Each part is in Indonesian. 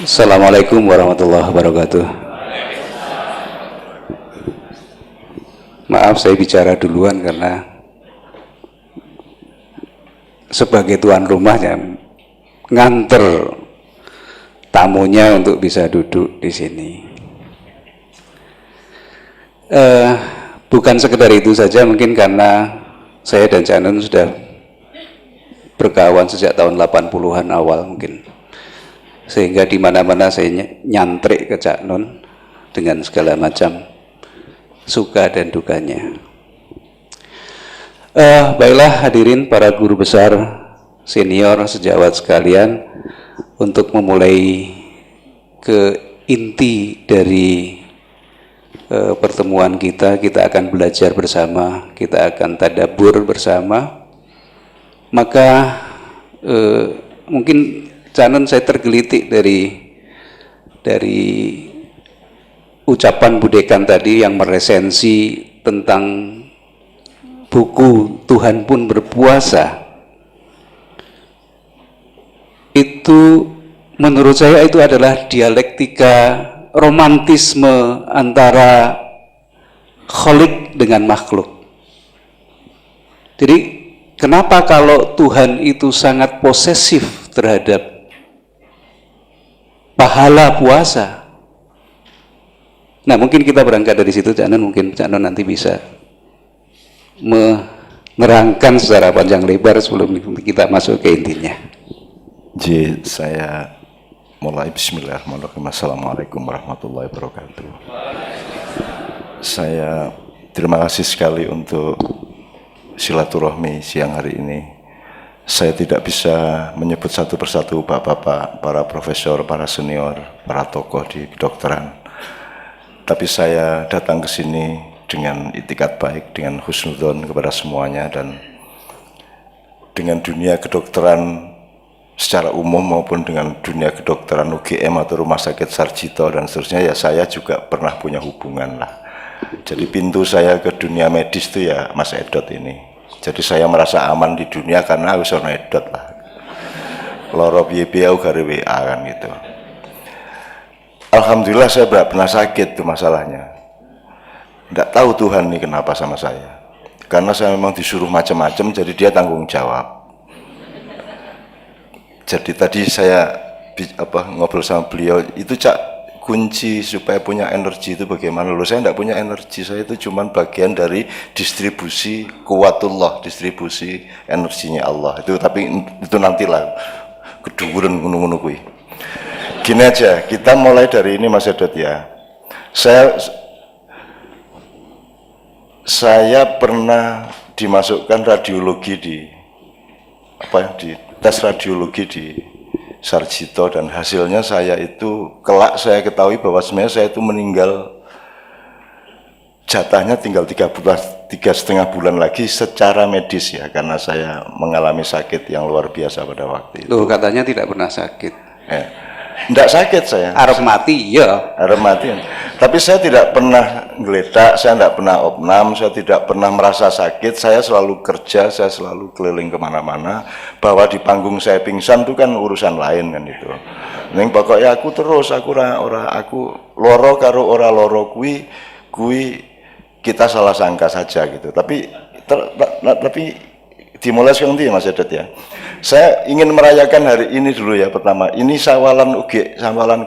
Assalamualaikum warahmatullahi wabarakatuh. Maaf saya bicara duluan karena sebagai tuan rumahnya nganter tamunya untuk bisa duduk di sini. Bukan sekedar itu saja, mungkin karena saya dan Cak Nun sudah berkawan sejak tahun 80-an awal mungkin, sehingga di mana-mana saya nyantrik ke Cak Nun dengan segala macam suka dan dukanya. Baiklah hadirin para guru besar, senior, sejawat sekalian, untuk memulai ke inti dari pertemuan kita akan belajar bersama, kita akan tadabbur bersama. Maka mungkin Canon saya tergelitik dari ucapan Budekan tadi yang meresensi tentang buku Tuhan Pun Berpuasa. Itu menurut saya itu adalah dialektika romantisme antara Khalik dengan makhluk. Jadi kenapa kalau Tuhan itu sangat posesif terhadap pahala puasa? Nah, mungkin kita berangkat dari situ, Cak Nun. Mungkin Cak Nun nanti bisa menerangkan secara panjang lebar sebelum kita masuk ke intinya. Jadi saya mulai. Bismillahirrahmanirrahim. Assalamualaikum warahmatullahi wabarakatuh. Saya terima kasih sekali untuk silaturahmi siang hari ini. Saya tidak bisa menyebut satu persatu bapak-bapak, para profesor, para senior, para tokoh di kedokteran. Tapi saya datang ke sini dengan itikat baik, dengan husnudzon kepada semuanya, dan dengan dunia kedokteran secara umum maupun dengan dunia kedokteran UGM atau Rumah Sakit Sarjito dan seterusnya, ya saya juga pernah punya hubungan lah. Jadi pintu saya ke dunia medis itu ya Mas Edot ini. Jadi saya merasa aman di dunia karena harus ono Edot lah. Loro piye-piye gare WA kan gitu. Alhamdulillah saya tidak pernah sakit tuh masalahnya. Tidak tahu Tuhan nih kenapa sama saya. Karena saya memang disuruh macam-macam, jadi dia tanggung jawab. Jadi tadi saya ngobrol sama beliau, itu Cak, kunci supaya punya energi itu bagaimana? Loh, saya tidak punya energi, saya itu cuma bagian dari distribusi kuwatullah, distribusi energinya Allah. Itu tapi itu nantilah keduren ngono-ngono kuwi. Gini aja, kita mulai dari ini Mas Edot ya. Saya pernah dimasukkan radiologi di tes radiologi di Sarjito, dan hasilnya saya itu kelak saya ketahui bahwa sebenarnya saya itu meninggal, jatahnya tinggal 3,5 bulan lagi secara medis ya, karena saya mengalami sakit yang luar biasa pada waktu itu. Loh, katanya tidak pernah sakit. Enggak sakit saya. Arep mati ya. Arep mati. Tapi saya tidak pernah geledak, saya tidak pernah opnam, saya tidak pernah merasa sakit. Saya selalu kerja, saya selalu keliling kemana-mana. Bahwa di panggung saya pingsan itu kan urusan lain kan itu. Ning pokoknya aku terus, aku loro karo ora loro kuwi kita salah sangka saja gitu. Tapi dimulai sekarang ya Mas Edot ya. Saya ingin merayakan hari ini dulu ya. Pertama, ini sawalan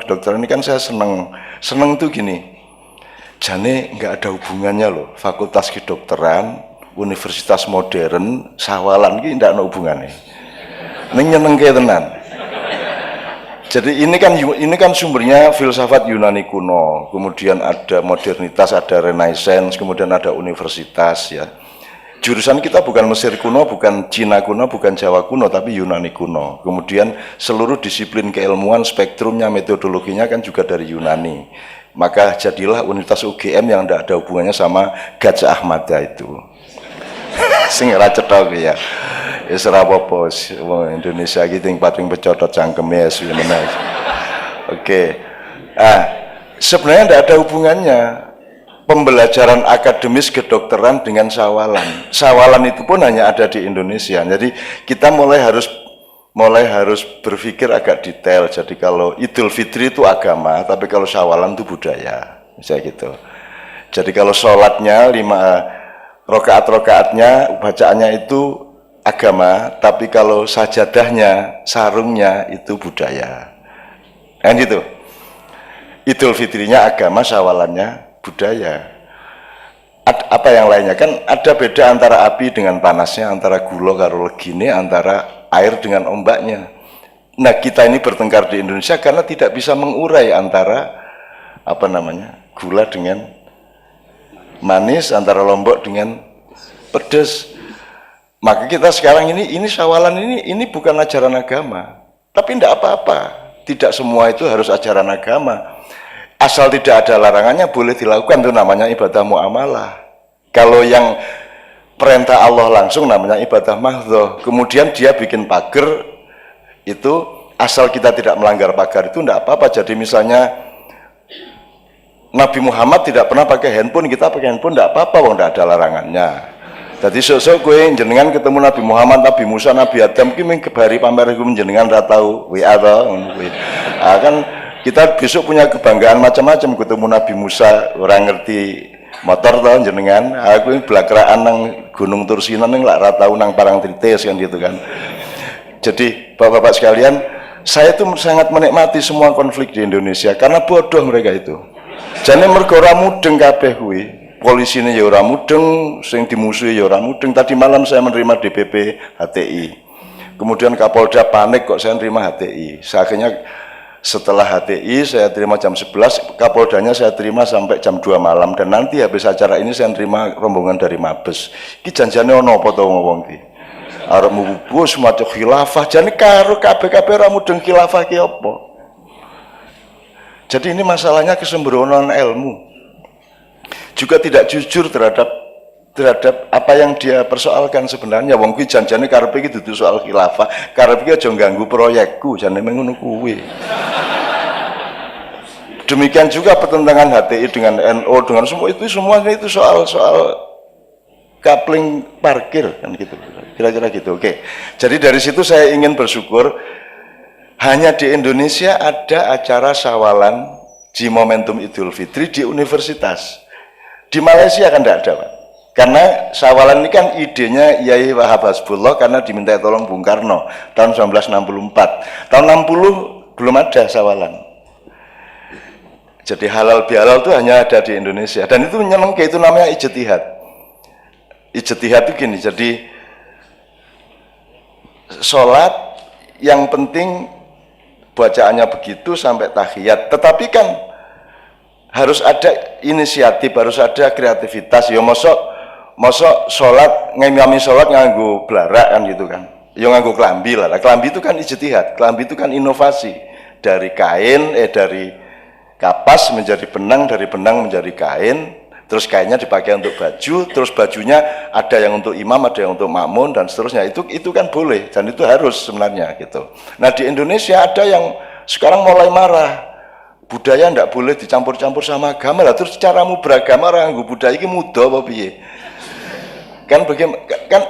kedokteran ini kan saya seneng tuh gini. Jane nggak ada hubungannya loh. Fakultas Kedokteran, Universitas Modern, sawalan ini nggak ada hubungannya. Nyenengke tenan. Jadi ini kan sumbernya filsafat Yunani kuno. Kemudian ada modernitas, ada renaissance, kemudian ada universitas ya. Jurusan kita bukan Mesir kuno, bukan Cina kuno, bukan Jawa kuno, tapi Yunani kuno. Kemudian seluruh disiplin keilmuan, spektrumnya, metodologinya kan juga dari Yunani. Maka jadilah Universitas UGM yang tidak ada hubungannya sama Gajah Ahmada itu. Sing ora cetok ya. Wis ora apa-apa, Indonesia iki ting pating pecotot cangkeme ya sebenarnya. Oke. Sebenarnya tidak ada hubungannya pembelajaran akademis kedokteran dengan sawalan. Sawalan itu pun hanya ada di Indonesia. Jadi kita mulai harus mulai harus berpikir agak detail. Jadi kalau Idul Fitri itu agama, tapi kalau Syawalan itu budaya, misalnya gitu. Jadi kalau sholatnya 5 rokaat-rokaatnya, bacaannya itu agama, tapi kalau sajadahnya, sarungnya itu budaya. Kan gitu. Idul Fitrinya agama, Syawalannya budaya. Apa yang lainnya? Kan ada beda antara api dengan panasnya, antara gula karo legine, antara air dengan ombaknya. Nah, kita ini bertengkar di Indonesia karena tidak bisa mengurai antara gula dengan manis, antara lombok dengan pedas. Maka kita sekarang ini Syawalan ini bukan ajaran agama, tapi tidak apa-apa. Tidak semua itu harus ajaran agama. Asal tidak ada larangannya boleh dilakukan, itu namanya ibadah muamalah. Kalau yang perintah Allah langsung namanya ibadah mahdhah. Kemudian dia bikin pagar, itu asal kita tidak melanggar pagar itu tidak apa-apa. Jadi misalnya Nabi Muhammad tidak pernah pakai handphone, kita pakai handphone tidak apa-apa, wong tidak ada larangannya. Jadi sosok gue jenengan ketemu Nabi Muhammad, Nabi Musa, Nabi Adam, kimi kebari pamer gue jenengan tidak tahu WA kan kita besok punya kebanggaan macam-macam, ketemu Nabi Musa orang ngerti motor toh jenengan, aku belakraan nang Gunung Tursinan nang lak tahu nang Parangtritis kan gitu kan. Jadi Bapak-bapak sekalian, saya tuh sangat menikmati semua konflik di Indonesia karena bodoh mereka itu. Jane mergo ora mudeng kabeh kuwi. Polisine ya ora mudeng, sing dimusuhi ya ora mudeng. Tadi malam saya menerima DPP HTI. Kemudian Kapolda panik kok saya menerima HTI. Akhirnya setelah HTI saya terima jam 11, Kapoldanya saya terima sampai jam 2 malam, dan nanti habis acara ini saya terima rombongan dari Mabes. Ki janjane ono apa to wong ki? Arep mubus maca khilafah, jane karo kabeh-kabeh ora mudeng khilafah ki apa? Jadi ini masalahnya kesembronoan ilmu. Juga tidak jujur terhadap apa yang dia persoalkan sebenarnya. Wong kuwi janjane karepe iki dudu soal khilafah, karepe iki aja ganggu proyekku, jane ngono kuwi. Demikian juga pertentangan HTI dengan NU dengan semua itu, semuanya itu soal kapling parkir kan gitu. Kira-kira gitu. Oke. Jadi dari situ saya ingin bersyukur hanya di Indonesia ada acara Syawalan di momentum Idul Fitri di universitas. Di Malaysia kan tidak ada, Pak. Karena Syawalan ini kan idenya Yai Wahab Hasbullah karena diminta tolong Bung Karno tahun 1964. Tahun 60 belum ada Syawalan. Jadi halal bihalal itu hanya ada di Indonesia, dan itu memang itu namanya ijtihad. Ijtihad itu gini, jadi sholat yang penting bacaannya begitu sampai tahiyat, tetapi kan harus ada inisiatif, harus ada kreativitas. Ya mosok sholat ngimami sholat nganggo blarak kan gitu kan, ya nganggo klambi lah. Klambi itu kan ijtihad, klambi itu kan inovasi dari kain dari kapas menjadi benang, dari benang menjadi kain, terus kainnya dipakai untuk baju, terus bajunya ada yang untuk imam, ada yang untuk makmun dan seterusnya. Itu kan boleh dan itu harus sebenarnya gitu. Nah di Indonesia ada yang sekarang mulai marah, budaya ndak boleh dicampur-campur sama agama lah. Terus caramu beragama orang nganggo budaya iki muda apa piye? Kan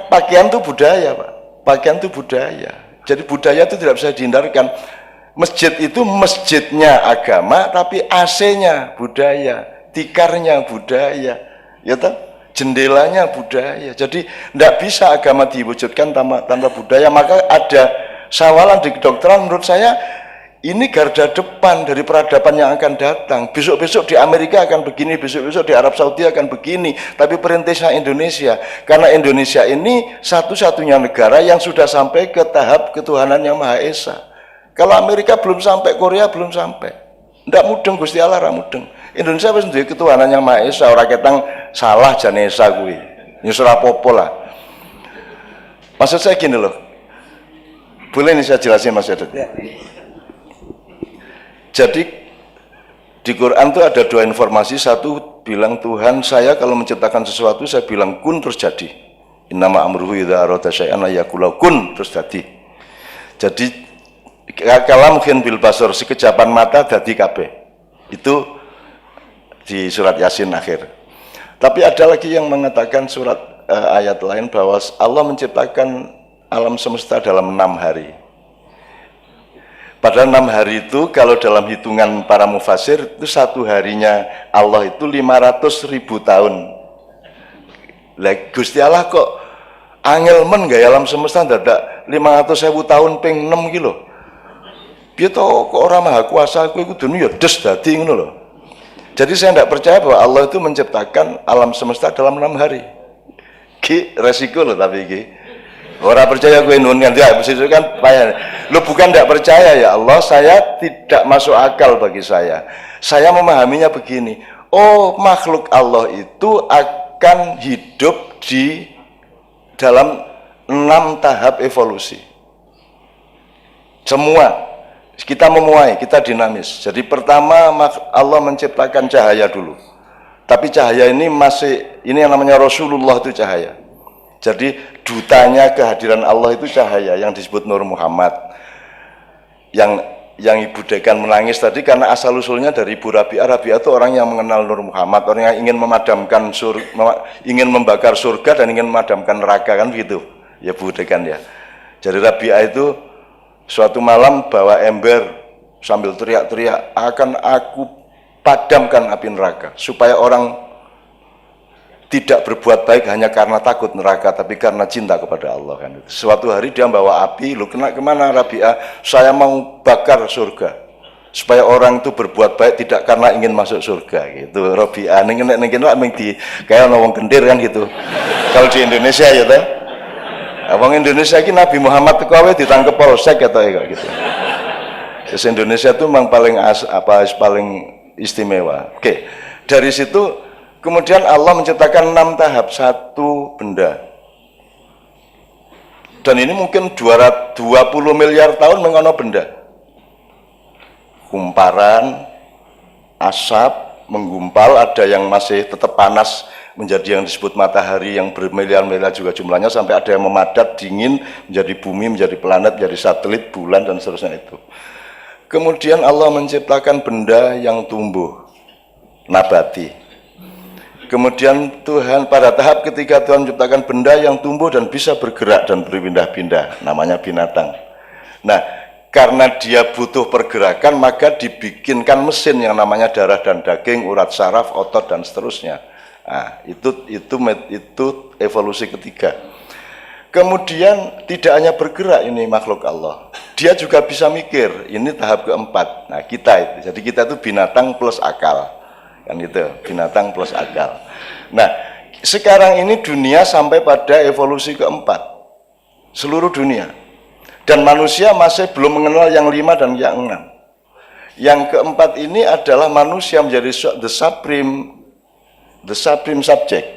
pakaian itu budaya, Pak. Pakaian itu budaya. Jadi budaya itu tidak bisa dihindarkan. Masjid itu masjidnya agama, tapi AC-nya budaya, tikarnya budaya, ya toh? Jendelanya budaya. Jadi tidak bisa agama diwujudkan tanpa budaya. Maka ada Syawalan di kedokteran, menurut saya ini garda depan dari peradaban yang akan datang. Besok-besok di Amerika akan begini, besok-besok di Arab Saudi akan begini. Tapi perintahnya Indonesia, karena Indonesia ini satu-satunya negara yang sudah sampai ke tahap ketuhanan yang Maha Esa. Kalau Amerika belum sampai, Korea belum sampai. Ndak mudeng Gusti Allah ra mudeng. Indonesia wis duwe ketuhanan yang Maha Esa, ora ketang salah jane esa kuwi. Ya ora apa-apa lah. Maksud saya gini loh. Boleh nih saya jelasin Mas Yadet. Ya. Jadi di Quran tuh ada dua informasi. Satu bilang Tuhan saya kalau menciptakan sesuatu saya bilang kun terus jadi. Innama amruhu idza arada syai'an ayaqula kun terus jadi. Jadi kalam mungkin bil basor, sekejapan mata dadi kabeh. Itu di surat Yasin akhir. Tapi ada lagi yang mengatakan ayat lain bahwa Allah menciptakan alam semesta dalam 6 hari. Padahal 6 hari itu kalau dalam hitungan para mufasir itu satu harinya Allah itu 500.000 tahun. Lah Gusti Allah kok angel men gak alam semesta dadak 500.000 tahun ping 6 kilo. Piye to kok ora maha kuasa kowe kudu ya des dadi ngono lho. Jadi saya tidak percaya bahwa Allah itu menciptakan alam semesta dalam 6 hari. Ki resiko loh tapi ki. Orang percaya gue nun kan ya itu kan payah. Lu bukan tidak percaya ya Allah, saya tidak masuk akal bagi saya. Saya memahaminya begini. Oh, makhluk Allah itu akan hidup di dalam 6 tahap evolusi. Semua kita memuai, kita dinamis. Jadi pertama Allah menciptakan cahaya dulu. Tapi cahaya ini ini yang namanya Rasulullah itu cahaya. Jadi dutanya kehadiran Allah itu cahaya yang disebut Nur Muhammad. Yang Ibu Dekan menangis tadi karena asal usulnya dari Ibu Rabi'ah. Rabi'ah itu orang yang mengenal Nur Muhammad, orang yang ingin memadamkan ingin membakar surga dan ingin memadamkan neraka kan begitu. Ya Bu Dekan ya. Jadi Rabi'ah itu suatu malam bawa ember sambil teriak-teriak, akan aku padamkan api neraka supaya orang tidak berbuat baik hanya karena takut neraka, tapi karena cinta kepada Allah kan. Suatu hari dia bawa api, lu kemana Rabi'ah? Saya mau bakar surga, supaya orang itu berbuat baik tidak karena ingin masuk surga gitu. Rabi'ah, nengin lah, kayak orang kendir kan gitu. Kalau di Indonesia ya teh, orang Indonesia ini Nabi Muhammad tekawe ditangkap polsek atau gitu. Terus Indonesia itu memang paling paling istimewa. Oke, dari situ. Kemudian Allah menciptakan 6 tahap satu benda. Dan ini mungkin 220 miliar tahun mengono benda. Kumparan, asap, menggumpal, ada yang masih tetap panas menjadi yang disebut matahari yang bermiliar-miliar juga jumlahnya, sampai ada yang memadat, dingin, menjadi bumi, menjadi planet, menjadi satelit, bulan, dan seterusnya itu. Kemudian Allah menciptakan benda yang tumbuh, nabati. Kemudian Tuhan pada tahap ketiga Tuhan menciptakan benda yang tumbuh dan bisa bergerak dan berpindah-pindah, namanya binatang. Nah, karena dia butuh pergerakan maka dibikinkan mesin yang namanya darah dan daging, urat saraf, otot dan seterusnya. Nah, itu evolusi ketiga. Kemudian tidak hanya bergerak ini makhluk Allah, dia juga bisa mikir. Ini tahap keempat. Nah, jadi kita itu binatang plus akal. Kan gitu, binatang plus akal. Nah, sekarang ini dunia sampai pada evolusi keempat, seluruh dunia, dan manusia masih belum mengenal yang 5 dan yang 6. Yang keempat ini adalah manusia menjadi the supreme subject.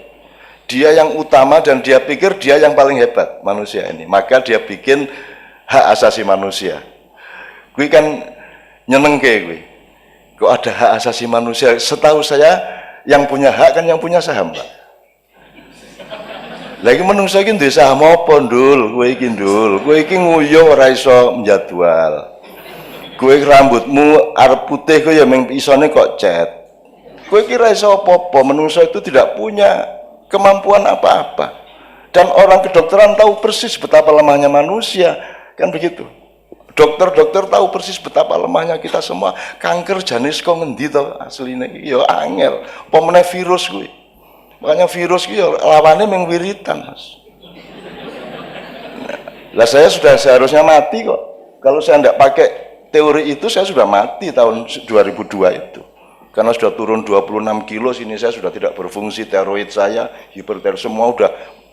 Dia yang utama dan dia pikir dia yang paling hebat, manusia ini. Maka dia bikin hak asasi manusia. Gue kan nyeneng kayak gue. Kok ada hak asasi manusia? Setahu saya yang punya hak kan yang punya saham, Pak. Lagi menungso iki duwe saham apa, Ndul? Kowe iki, Ndul. Kowe iki nguyuh ora iso njadwal. Kowe rambutmu arep putih kok ya mung isone kok cet. Kowe iki ora iso apa-apa. Menungso itu tidak punya kemampuan apa-apa. Dan orang kedokteran tahu persis betapa lemahnya manusia, kan begitu. Dokter tahu persis betapa lemahnya kita semua. Kanker jenis kok ngendi to asline iki ya angel. Apa meneh virus kuwi. Makanya virus kuwi ya lawane mung wiritan, Mas. Lah saya sudah seharusnya mati kok. Kalau saya tidak pakai teori itu saya sudah mati tahun 2002 itu. Karena sudah turun 26 kilo, sini saya sudah tidak berfungsi, tiroid saya, hipertiroid semua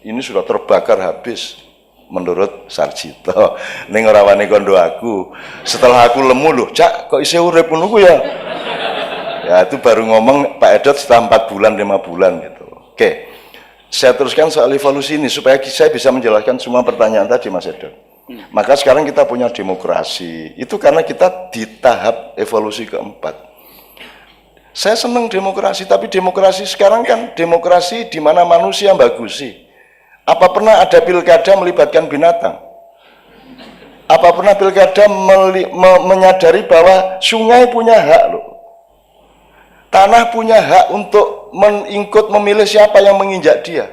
ini sudah terbakar habis. Menurut Sarjito, ning ora wani kondo aku. Setelah aku lemu loh, Cak, kok isih urip ngono ku ya? Ya itu baru ngomong Pak Edot setelah 4 bulan, 5 bulan gitu. Oke. Saya teruskan soal evolusi ini supaya saya bisa menjelaskan semua pertanyaan tadi, Mas Edot. Maka sekarang kita punya demokrasi. Itu karena kita di tahap evolusi keempat. Saya senang demokrasi, tapi demokrasi sekarang kan demokrasi di mana manusia bagusi. Apa pernah ada pilkada melibatkan binatang? Apa pernah pilkada menyadari bahwa sungai punya hak loh. Tanah punya hak untuk mengikut memilih siapa yang menginjak dia.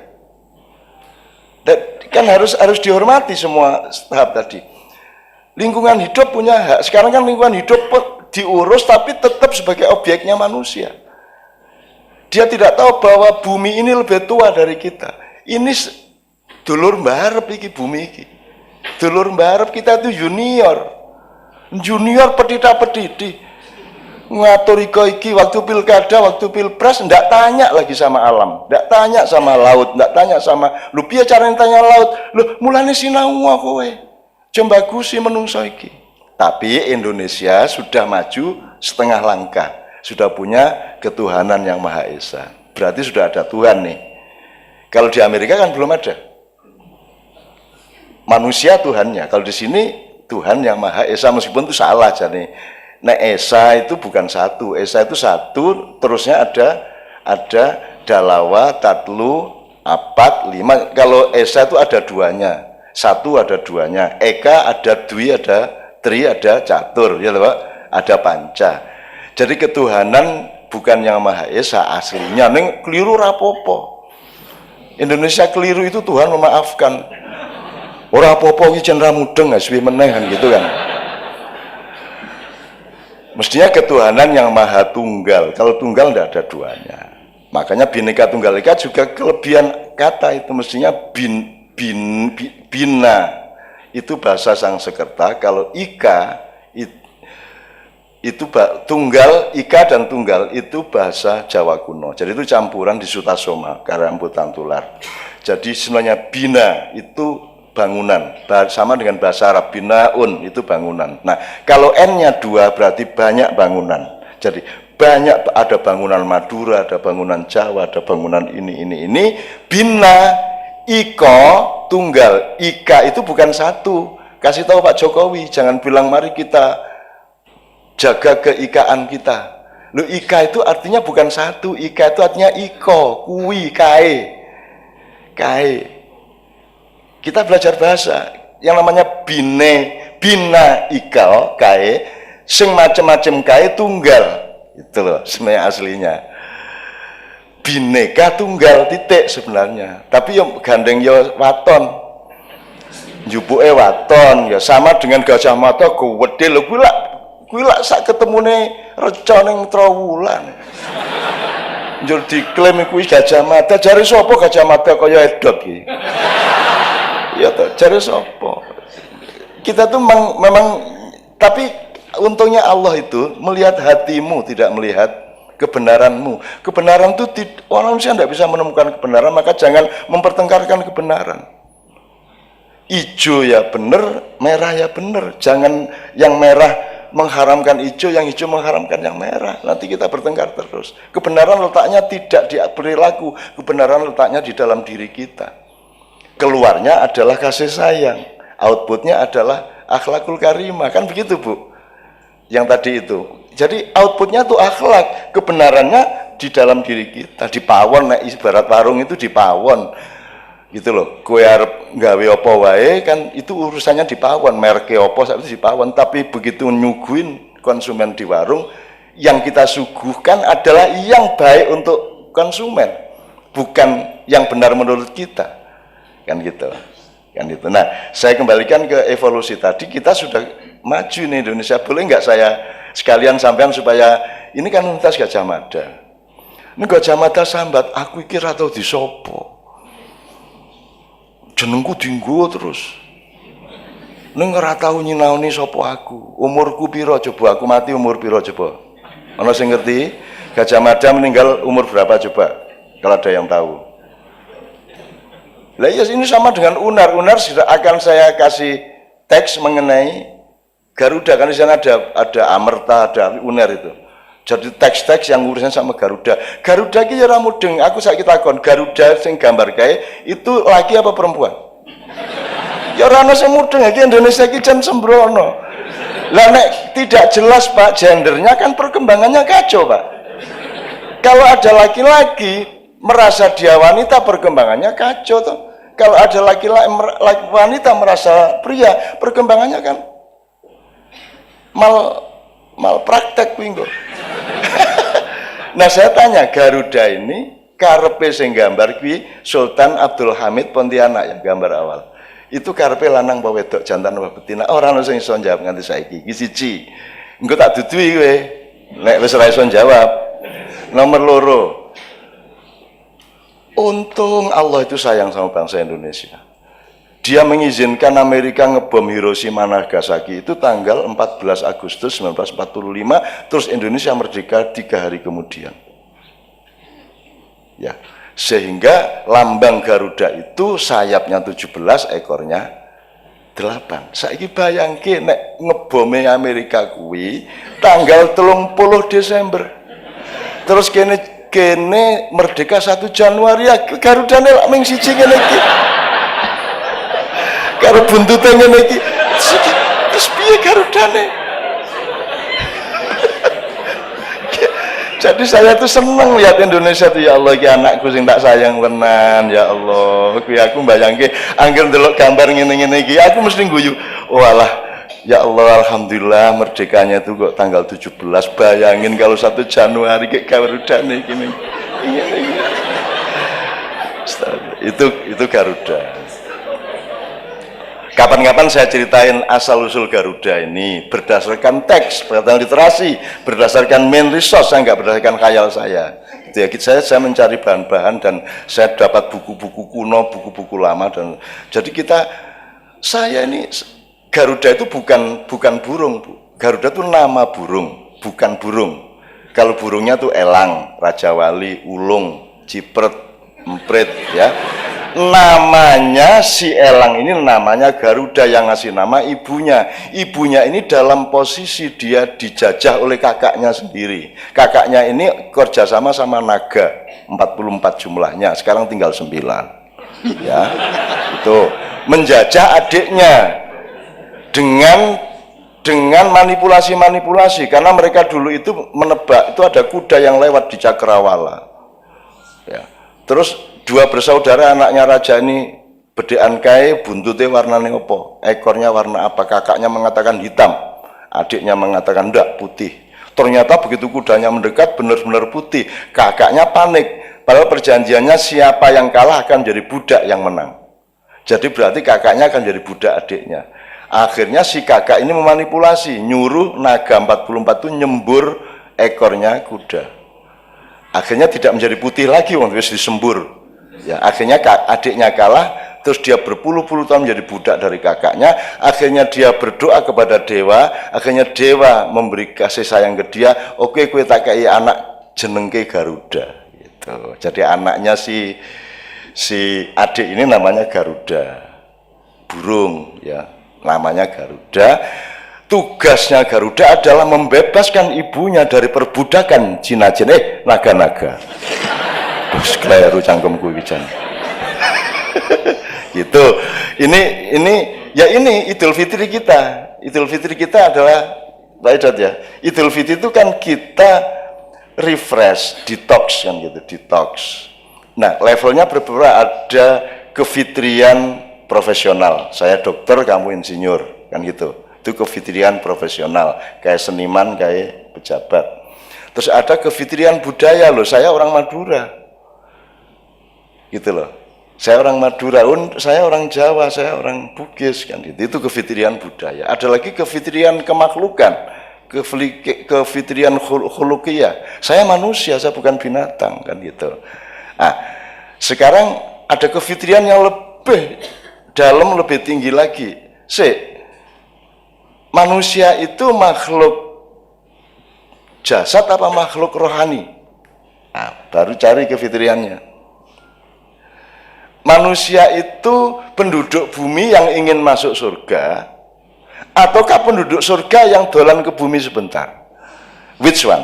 Dan kan harus dihormati semua tahap tadi. Lingkungan hidup punya hak. Sekarang kan lingkungan hidup diurus tapi tetap sebagai objeknya manusia. Dia tidak tahu bahwa bumi ini lebih tua dari kita. Ini dulur mbarep iki bumi iki. Dulur mbarep kita itu junior. Junior petita-petiti. Ngatur iki waktu pilkada, waktu pilpres ndak tanya lagi sama alam, ndak tanya sama laut, ndak tanya sama lu piye carane tanya laut. Lho mulane sinau kowe. Jembagusi menungso iki. Tapi Indonesia sudah maju setengah langkah, sudah punya ketuhanan yang Maha Esa. Berarti sudah ada Tuhan nih. Kalau di Amerika kan belum ada. Manusia Tuhannya. Kalau di sini Tuhan yang Maha Esa, meskipun itu salah jadi. Nah, Esa itu bukan satu. Esa itu satu, terusnya ada Dalawa, Tatlu, Apat, 5. Kalau Esa itu ada duanya. Satu ada duanya. Eka ada Dwi, ada Tri, ada Catur, ya Pak? Ada Panca. Jadi ketuhanan bukan yang Maha Esa aslinya. Neng keliru rapopo. Indonesia keliru itu Tuhan memaafkan. Ora apa-apa iki jen ra mudeng suwi meneh kan gitu kan. Mestinya ketuhanan yang maha tunggal. Kalau tunggal tidak ada duanya. Makanya Bhinneka Tunggal Ika juga kelebihan kata itu mestinya bina itu bahasa Sangsekerta. Kalau ika itu tunggal, ika dan tunggal itu bahasa Jawa kuno. Jadi itu campuran di Sutasoma, Karambutan Tular. Jadi sebenarnya bina itu bangunan, sama dengan bahasa Arab binaun itu bangunan. Nah, kalau n-nya 2 berarti banyak bangunan. Jadi banyak, ada bangunan Madura, ada bangunan Jawa, ada bangunan ini. Bina, iko, tunggal. Ika itu bukan satu. Kasih tahu Pak Jokowi, jangan bilang mari kita jaga keikaan kita. Lu ika itu artinya bukan satu, ika itu artinya iko, kuwi, kae. Kita belajar bahasa yang namanya bina ikal kae sing macem-macem kae tunggal itu loh sebenarnya aslinya. Bineka Tunggal titik sebenarnya, tapi yang gandeng ya waton, jupuke waton ya sama dengan Gajah Mada gede lho kuwi lak sak ketemune reca ning Trowulan. Njur diklaim kuwi Gajah Mada, jare sapa Gajah Mada kaya edot iki. Ya toh, cari sopo. Kita tuh memang, tapi untungnya Allah itu melihat hatimu, tidak melihat kebenaranmu. Kebenaran itu orang manusia tidak bisa menemukan kebenaran, maka jangan mempertengkarkan kebenaran. Ijo ya benar, merah ya benar. Jangan yang merah mengharamkan hijau, yang hijau mengharamkan yang merah. Nanti kita bertengkar terus. Kebenaran letaknya tidak di perilaku, kebenaran letaknya di dalam diri kita. Keluarnya adalah kasih sayang, outputnya adalah akhlakul karimah, kan begitu Bu? Yang tadi itu. Jadi outputnya itu akhlak, kebenarannya di dalam diri kita, dipawon, nah ibarat warung itu dipawon, gitu loh. Kue arep nggawe apa wae kan itu urusannya dipawon, merke apa itu dipawon, tapi begitu nyuguhin konsumen di warung, yang kita suguhkan adalah yang baik untuk konsumen, bukan yang benar menurut kita. Kan gitu. Nah, saya kembalikan ke evolusi tadi, kita sudah maju nih Indonesia. Boleh nggak saya sekalian sampaikan supaya ini kan Universitas Gajah Mada. Ini Gajah Mada sambat, aku iki ra tau disopo. Jenengku dinggo terus. Ning ora tau nyinaoni sapa aku. Umurku piro coba? Aku mati umur piro coba? Ana sing ngerti? Gajah Mada meninggal umur berapa coba? Kalau ada yang tahu. Lah ya ini sama dengan Unar. Unar sudah akan saya kasih teks mengenai Garuda, kan di sana ada Amerta, ada Unar itu. Jadi teks-teks yang urusan sama Garuda. Garuda iki ya ora mudeng. Aku saiki takon, Garuda sing gambar kae itu laki apa perempuan? Ya ora ono sing mudeng iki Indonesia iki jan sembrono. Lah nek tidak jelas Pak gendernya kan perkembangannya kacau Pak. Kalau ada laki-laki merasa dia wanita perkembangannya kacau tuh. Kalau ada laki-laki wanita merasa pria perkembangannya kan mal praktek kuwi. Nah saya tanya Garuda ini karepe sing gambar kuwi Sultan Abdul Hamid Pontianak yang gambar awal. Itu karepe lanang apa wedok, jantan apa betina? Ora ono sing iso jawab nganti saiki. Iki siji. Engko tak dudui kowe. Nek wis ora iso jawab. Nomor loro. Untung Allah itu sayang sama bangsa Indonesia. Dia mengizinkan Amerika ngebom Hiroshima Nagasaki itu tanggal 14 Agustus 1945, terus Indonesia merdeka 3 hari kemudian. Ya, sehingga lambang Garuda itu sayapnya 17, ekornya 8. Saiki bayangke nek ngebome Amerika kuwi tanggal 30 Desember. Terus kene merdeka 1 Januari ya Garudane lak ming siji ngene iki. Karo buntute ngene iki. Terus piye Garudane? Jadi saya tuh seneng lihat Indonesia tuh, ya Allah, ki anakku sing tak sayang tenan, ya Allah. Kuwi aku mbayangke angger ndelok gambar ngene-ngene iki, aku mesti guyu. Walah, ya Allah, alhamdulillah merdekanya tuh kok tanggal 17. Bayangin kalau 1 Januari kayak Garudane gini. Itu Garuda. Kapan-kapan saya ceritain asal-usul Garuda ini berdasarkan teks, berdasarkan literasi, berdasarkan main resource, saya nggak berdasarkan khayal saya. Gitu ya, saya mencari bahan-bahan dan saya dapat buku-buku kuno, buku-buku lama, dan jadi saya ini Garuda itu bukan burung, Bu. Garuda itu nama burung, bukan burung. Kalau burungnya tuh elang, raja wali, ulung, cipret, emprit, ya. Namanya si elang ini namanya Garuda, yang ngasih nama ibunya. Ibunya ini dalam posisi dia dijajah oleh kakaknya sendiri. Kakaknya ini kerjasama sama naga, 44 jumlahnya, sekarang tinggal 9. Ya, itu menjajah adiknya dengan manipulasi-manipulasi, karena mereka dulu itu menebak, itu ada kuda yang lewat di Cakrawala. Ya. Terus 2 bersaudara anaknya raja ini bedean kae, buntutnya warnanya apa, ekornya warna apa, kakaknya mengatakan hitam, adiknya mengatakan enggak, putih. Ternyata begitu kudanya mendekat benar-benar putih, kakaknya panik, padahal perjanjiannya siapa yang kalah akan jadi budak yang menang. Jadi berarti kakaknya akan jadi budak adiknya. Akhirnya si kakak ini memanipulasi, nyuruh naga 44 itu nyembur ekornya kuda. Akhirnya tidak menjadi putih lagi, wong wis disembur. Ya, akhirnya adiknya kalah, terus dia berpuluh-puluh tahun menjadi budak dari kakaknya. Akhirnya dia berdoa kepada dewa, akhirnya dewa memberi kasih sayang ke dia. Oke, kue tak kei anak jenengke Garuda. Gitu. Jadi anaknya si adik ini namanya Garuda, burung, ya, namanya Garuda. Tugasnya Garuda adalah membebaskan ibunya dari perbudakan jin-jin, naga-naga. Terus keliru cangkemku wijan. Gitu. Ini Idul Fitri kita. Idul Fitri kita adalah Pak ya. Idul Fitri itu kan kita refresh, detox kan gitu, detox. Nah, levelnya berbeda, ada kefitrian profesional. Saya dokter, kamu insinyur, kan gitu. Itu kefitrian profesional, kayak seniman, kayak pejabat. Terus ada kefitrian budaya loh, saya orang Madura. Gitu loh. Saya orang Madura, saya orang Jawa, saya orang Bugis, kan gitu. Itu kefitrian budaya. Ada lagi kefitrian kemaklukan, kefitrian khuluqiyah. Saya manusia, saya bukan binatang, kan gitu. Nah, sekarang ada kefitrian yang lebih dalam, lebih tinggi lagi. Manusia itu makhluk jasad apa makhluk rohani? Nah, baru cari kefitriannya. Manusia itu penduduk bumi yang ingin masuk surga, ataukah penduduk surga yang dolan ke bumi sebentar? Which one?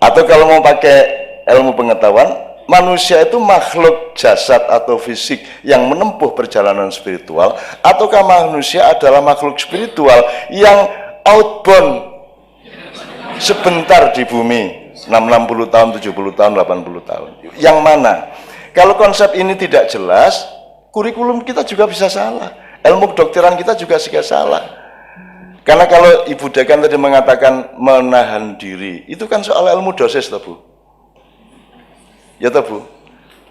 Atau kalau mau pakai ilmu pengetahuan, manusia itu makhluk jasad atau fisik yang menempuh perjalanan spiritual, ataukah manusia adalah makhluk spiritual yang outbound sebentar di bumi, 60 tahun, 70 tahun, 80 tahun. Yang mana? Kalau konsep ini tidak jelas, kurikulum kita juga bisa salah, ilmu kedokteran kita juga salah. Karena kalau Ibu Dekan tadi mengatakan menahan diri, itu kan soal ilmu dosis toh Bu? Ya toh Bu?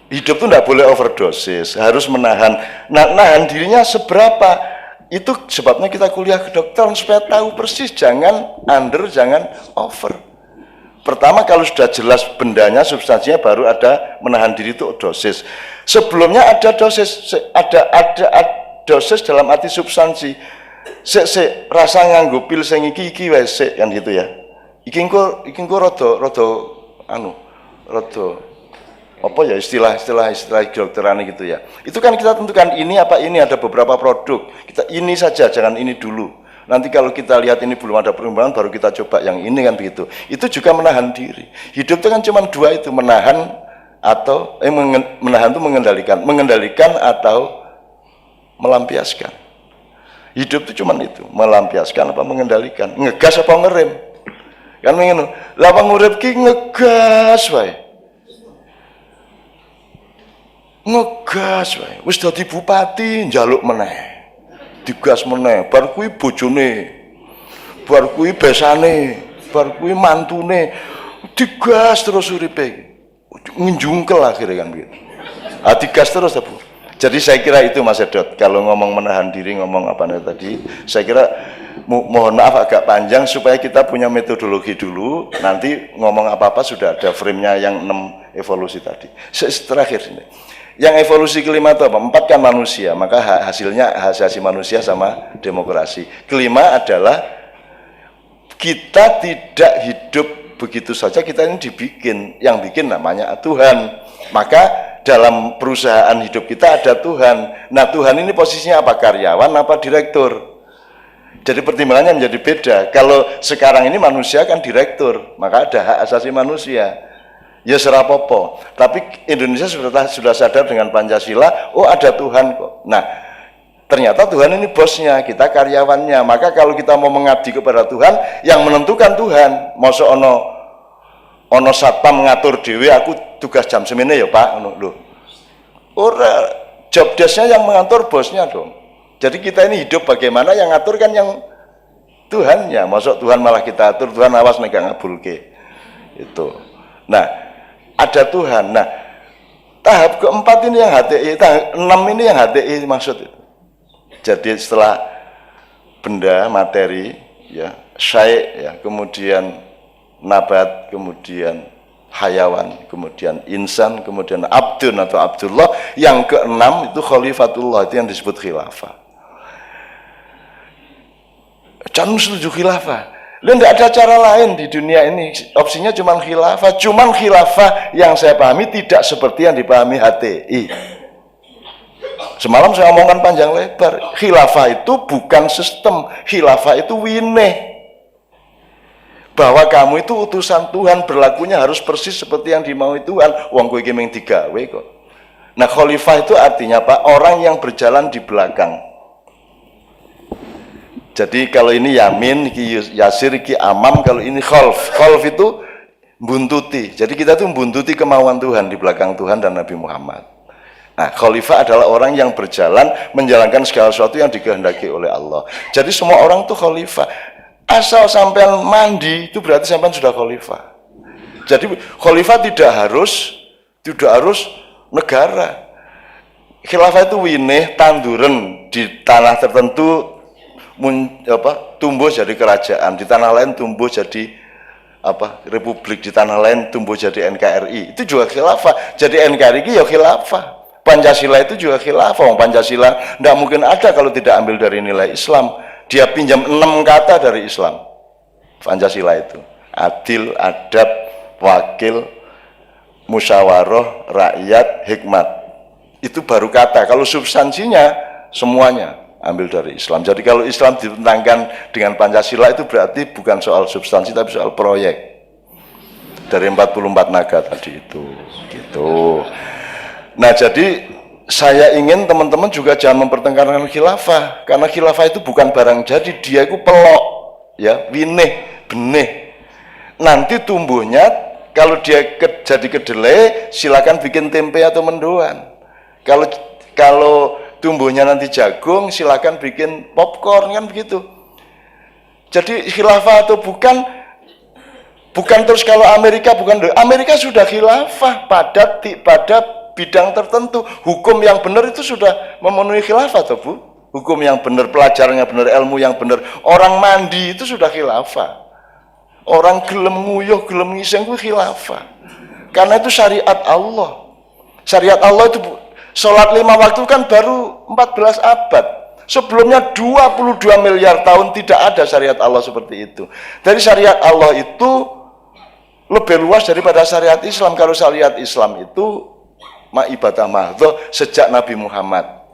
Hidup tuh tidak boleh overdosis, harus menahan. Nah, nahan dirinya seberapa? Itu sebabnya kita kuliah kedokteran supaya tahu persis, jangan under, jangan over. Pertama kalau sudah jelas bendanya, substansinya, baru ada menahan diri itu dosis. Sebelumnya ada dosis, ada dosis dalam arti substansi. Rasa nganggo pil sing iki wis kan gitu ya. Iki engko rada apa ya istilah kedokteran gitu ya. Itu kan kita tentukan ini apa ini, ada beberapa produk. Kita ini saja, jangan ini dulu. Nanti kalau kita lihat ini belum ada perkembangan, baru kita coba yang ini kan begitu. Itu juga menahan diri. Hidup itu kan cuma dua itu, menahan atau menahan itu mengendalikan atau melampiaskan. Hidup itu cuma itu, melampiaskan apa mengendalikan, ngegas apa ngerem. Kan ngono. Lah wong urip ki ngegas wae. Ngegas wae. Wis dadi bupati njaluk meneh. Digas meneh, bar kuwi bojone. Bar kuwi besane, bar kuwi mantune. Digas terus uripe. Ngenjungkel akhirnya kan begitu. Digas terus Bu. Jadi saya kira itu Mas Edot, kalau ngomong menahan diri, ngomong apa tadi, saya kira mohon maaf agak panjang supaya kita punya metodologi dulu, nanti ngomong apa-apa sudah ada frame-nya yang 6 evolusi tadi. Terakhir ini, yang evolusi kelima itu apa? 4 kan manusia, maka hasilnya asasi manusia sama demokrasi. Kelima adalah kita tidak hidup begitu saja, kita ini dibikin, yang bikin namanya Tuhan. Maka dalam perusahaan hidup kita ada Tuhan. Nah Tuhan ini posisinya apa? Karyawan apa direktur? Jadi pertimbangannya menjadi beda. Kalau sekarang ini manusia kan direktur, maka ada hak asasi manusia. Ya serapopo. Tapi Indonesia sudah sadar dengan Pancasila, oh ada Tuhan kok. Nah ternyata Tuhan ini bosnya, kita karyawannya. Maka kalau kita mau mengabdi kepada Tuhan, yang menentukan Tuhan. Masa ono satpam mengatur dewe, aku tugas jam semene ya Pak, loh. Ora, job desk-nya yang mengatur bosnya dong. Jadi kita ini hidup bagaimana, yang ngatur kan yang Tuhannya. Masuk Tuhan malah kita atur, Tuhan awas nek ngabulke. Itu. Nah, ada Tuhan. Nah, tahap keempat ini yang HTI, tahap 6 ini yang HTI maksud itu. Jadi setelah benda, materi, ya, syai, ya, kemudian nabat, kemudian hayawan, kemudian insan, kemudian abdun atau abdullah, yang keenam itu khalifatullah, itu yang disebut khilafah. Jangan setuju khilafah. Lalu tidak ada cara lain di dunia ini, opsinya cuma khilafah. Cuman khilafah yang saya pahami tidak seperti yang dipahami HTI. Semalam saya omongkan panjang lebar, khilafah itu bukan sistem, khilafah itu winih. Bahwa kamu itu utusan Tuhan, berlakunya harus persis seperti yang dimaui Tuhan. Wong kowe iki mung digawe kok. Nah, khalifah itu artinya Pak, orang yang berjalan di belakang. Jadi kalau ini yamin, iki yasir, iki amam, kalau ini khalf. Khalf itu buntuti. Jadi kita tuh buntuti kemauan Tuhan di belakang Tuhan dan Nabi Muhammad. Nah, khalifah adalah orang yang berjalan menjalankan segala sesuatu yang dikehendaki oleh Allah. Jadi semua orang tuh khalifah. Asal sampean mandi itu berarti sampean sudah khalifah. Jadi khalifah tidak harus negara. Khilafah itu winih tanduran di tanah tertentu tumbuh jadi kerajaan, di tanah lain tumbuh jadi republik, di tanah lain tumbuh jadi NKRI. Itu juga khilafah. Jadi NKRI ya khilafah. Pancasila itu juga khilafah. Pancasila tidak mungkin ada kalau tidak ambil dari nilai Islam. Dia pinjam 6 kata dari Islam. Pancasila itu adil, adab, wakil, musyawarah, rakyat, hikmat. Itu baru kata. Kalau substansinya semuanya ambil dari Islam. Jadi kalau Islam ditentangkan dengan Pancasila itu berarti bukan soal substansi tapi soal proyek. Dari 44 naga tadi itu gitu. Nah, jadi saya ingin teman-teman juga jangan mempertengkarkan khilafah, karena khilafah itu bukan barang jadi, dia itu pelok, ya, winih, benih. Nanti tumbuhnya, kalau dia jadi kedelai, silakan bikin tempe atau mendoan. Kalau tumbuhnya nanti jagung, silakan bikin popcorn, kan begitu. Jadi khilafah atau bukan terus kalau Amerika sudah khilafah pada bidang tertentu. Hukum yang benar itu sudah memenuhi khilafah toh Bu. Hukum yang benar, pelajarannya benar, ilmu yang benar. Orang mandi itu sudah khilafah. Orang gelem nguyuh, gelem ngising itu khilafah. Karena itu syariat Allah. Syariat Allah itu sholat 5 waktu kan baru 14 abad. Sebelumnya 22 miliar tahun tidak ada syariat Allah seperti itu. Dari syariat Allah itu lebih luas daripada syariat Islam. Kalau syariat Islam itu ibadah mahdhah sejak Nabi Muhammad.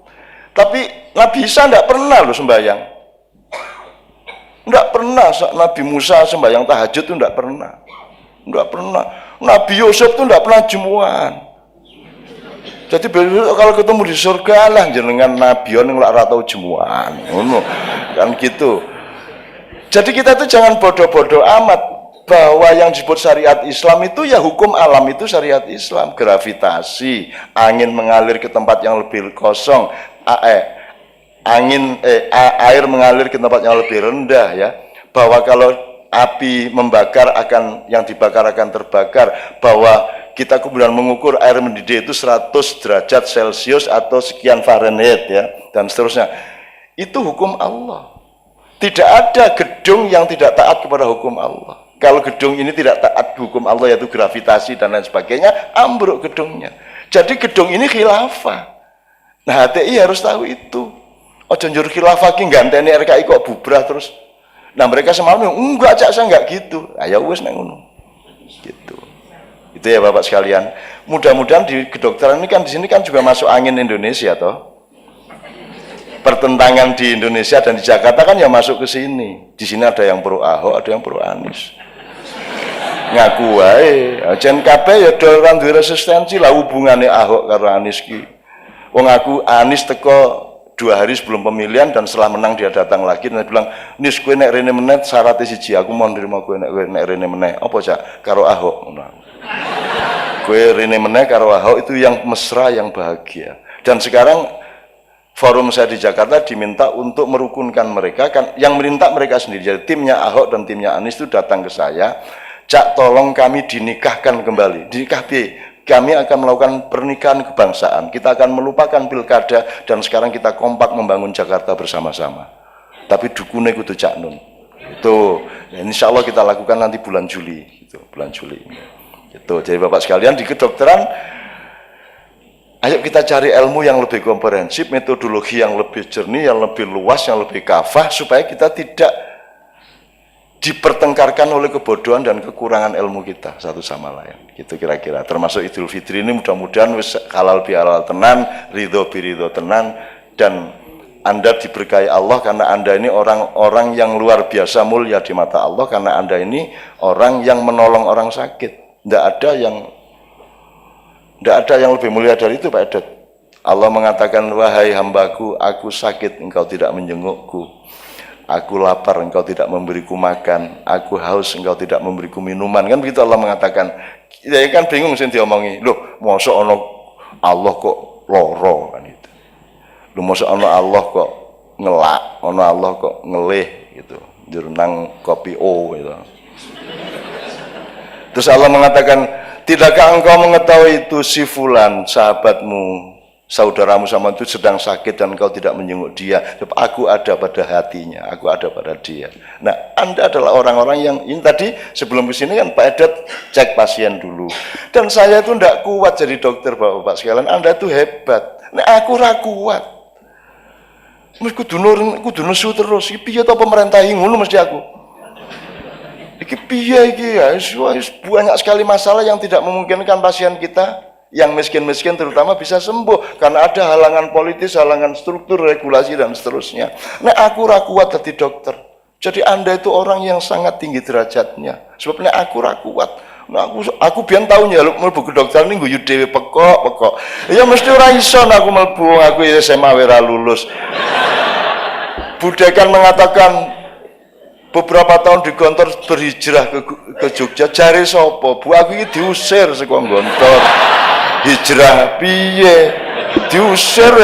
Tapi Nabi Isa tidak pernah loh sembahyang. Tidak pernah. Nabi Musa sembahyang tahajud itu tidak pernah. Tidak pernah. Nabi Yusuf itu tidak pernah jemuan. Jadi kalau ketemu di surga lah jenengan Nabi yang ora tau jemuan. Ngono. Kan gitu. Jadi kita tuh jangan bodoh-bodoh amat bahwa yang disebut syariat Islam itu ya hukum alam itu syariat Islam, gravitasi, angin mengalir ke tempat yang lebih kosong, air mengalir ke tempat yang lebih rendah ya. Bahwa kalau api membakar akan yang dibakar akan terbakar, bahwa kita kemudian mengukur air mendidih itu 100 derajat Celcius atau sekian Fahrenheit ya dan seterusnya. Itu hukum Allah. Tidak ada gedung yang tidak taat kepada hukum Allah. Kalau gedung ini tidak taat hukum Allah yaitu gravitasi dan lain sebagainya, ambruk gedungnya. Jadi gedung ini khilafah. Nah, HTI harus tahu itu. Ojo njur khilafah ki ganteni RKI kok bubrah terus. Nah, mereka semalam enggak cak saya enggak gitu. Ayo wis nang ngono. Gitu. Itu ya Bapak sekalian. Mudah-mudahan di kedokteran ini kan di sini kan juga masuk angin Indonesia toh. Pertentangan di Indonesia dan di Jakarta kan ya masuk ke sini. Di sini ada yang pro Ahok, ada yang pro Anies. Ngaku wae, jen kabeh ya do ora duwe resistensi lah hubungane Ahok karo Anies ki. Wong aku Anies teko 2 hari sebelum pemilihan dan setelah menang dia datang lagi dan dia bilang, "Nis kowe nek rene meneh syaratnya siji, aku mau nerima kowe nek rene meneh." Apa cak? Karo Ahok. Kowe rene meneh karo Ahok itu yang mesra, yang bahagia. Dan sekarang forum saya di Jakarta diminta untuk merukunkan mereka kan, yang minta mereka sendiri. Jadi timnya Ahok dan timnya Anies itu datang ke saya, "Cak, tolong kami dinikahkan kembali." Dinikah kami akan melakukan pernikahan kebangsaan. Kita akan melupakan pilkada dan sekarang kita kompak membangun Jakarta bersama-sama. Tapi dukune kudu Cak Nun. Itu ya, insya Allah kita lakukan nanti bulan Juli, gitu, bulan Juli. Itu jadi Bapak sekalian di kedokteran, ayo kita cari ilmu yang lebih komprehensif, metodologi yang lebih jernih, yang lebih luas, yang lebih kafah, supaya kita tidak dipertengkarkan oleh kebodohan dan kekurangan ilmu kita satu sama lain. Gitu kira-kira. Termasuk Idul Fitri ini mudah-mudahan wis halal bihalal tenan, ridho biridho tenan, dan Anda diberkahi Allah karena Anda ini orang-orang yang luar biasa mulia di mata Allah, karena Anda ini orang yang menolong orang sakit. Tidak ada yang lebih mulia dari itu Pak Edet. Allah mengatakan, "Wahai hambaku, aku sakit, engkau tidak menjengukku. Aku lapar, engkau tidak memberiku makan. Aku haus, engkau tidak memberiku minuman." Kan begitu Allah mengatakan. Ya kan bingung sih diomongi. Loh, mosok ono Allah kok loro kan itu. Loh, mosok ono Allah kok ngelak, ono Allah kok ngelih gitu. Jurnang kopi gitu. Terus Allah mengatakan, "Tidakkah engkau mengetahui itu si fulan, sahabatmu, saudaramu sama itu sedang sakit dan engkau tidak menjenguk dia? Aku ada pada hatinya, aku ada pada dia." Nah, Anda adalah orang-orang yang ini tadi sebelum ke sini kan Pak Edet cek pasien dulu. Dan saya itu tidak kuat jadi dokter Bapak sekalian. Anda itu hebat. Nah, aku ra kuat. Mesti kudu nesu terus. Iki piye to pemerintah ngono mesti aku. Iki piye iki ya, banyak sekali masalah yang tidak memungkinkan pasien kita yang miskin-miskin terutama bisa sembuh karena ada halangan politis, halangan struktur, regulasi dan seterusnya. Nah, aku ra kuat jadi dokter. Jadi Anda itu orang yang sangat tinggi derajatnya. Sebabnya aku ra kuat. Nah, aku biyen tau nyaluk mlebu kedokteran ning guyu dhewe pekok. Ya mesti ora iso aku mlebu, aku SMA ora lulus. Budekan mengatakan beberapa tahun di Gontor berhijrah ke Jogja. Jare sapa? Bu, aku iki diusir saka Gontor. Hijrah piye? Diusir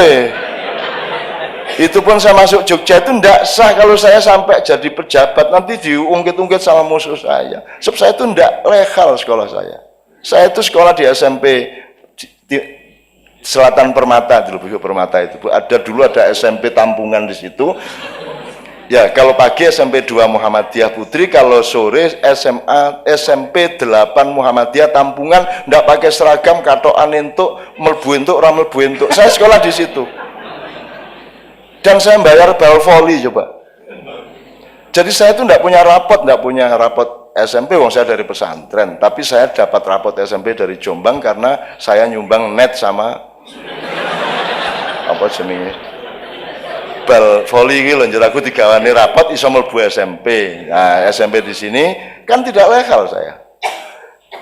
Itu pun saya masuk Jogja itu ndak sah kalau saya sampai jadi pejabat nanti diungkit-ungkit sama musuh saya. Sebab saya itu ndak legal sekolah saya. Saya itu sekolah di SMP Selatan Permata, di Lubuk Permata itu Bu. Dulu ada SMP Tampungan di situ. Ya, kalau pagi SMP 2 Muhammadiyah Putri, kalau sore SMP 8 Muhammadiyah Tampungan, ndak pakai seragam, katokan entuk, mlebu entuk, ora mlebu entuk. Saya sekolah di situ. Dan saya bayar bal voli coba. Jadi saya itu ndak punya rapot SMP, wong saya dari pesantren, tapi saya dapat rapot SMP dari Jombang karena saya nyumbang net sama apa jenenge? Bal voli iki lho, njur aku digawani rapot iso mlebu SMP. Nah, SMP di sini kan tidak legal saya.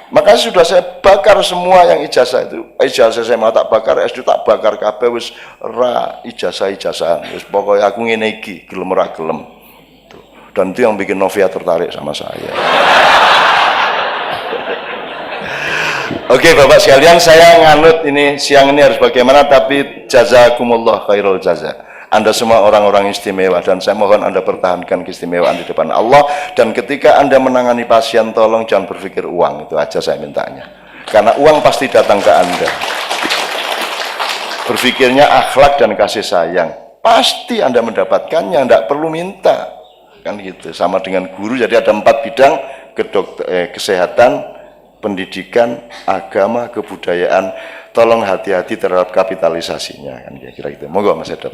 Makanya sudah saya bakar semua yang ijazah itu. Ijazah saya mau tak bakar, SD tak bakar kabeh wis ra ijazah-ijazahan. Wis pokoke aku ngene iki, gelem ora gelem. Dan itu yang bikin Novia tertarik sama saya. Oke Bapak sekalian, saya nganut ini siang ini harus bagaimana, tapi jazakumullah khairul jaza. Anda semua orang-orang istimewa dan saya mohon Anda pertahankan keistimewaan di depan Allah, dan ketika Anda menangani pasien tolong jangan berpikir uang, itu aja saya mintanya. Karena uang pasti datang ke Anda. Berpikirnya akhlak dan kasih sayang. Pasti Anda mendapatkannya, tidak perlu minta. Kan gitu. Sama dengan guru, jadi ada 4 bidang, kesehatan, pendidikan, agama, kebudayaan. Tolong hati-hati terhadap kapitalisasinya, kan kira-kira gitu. Monggo Mas Edot.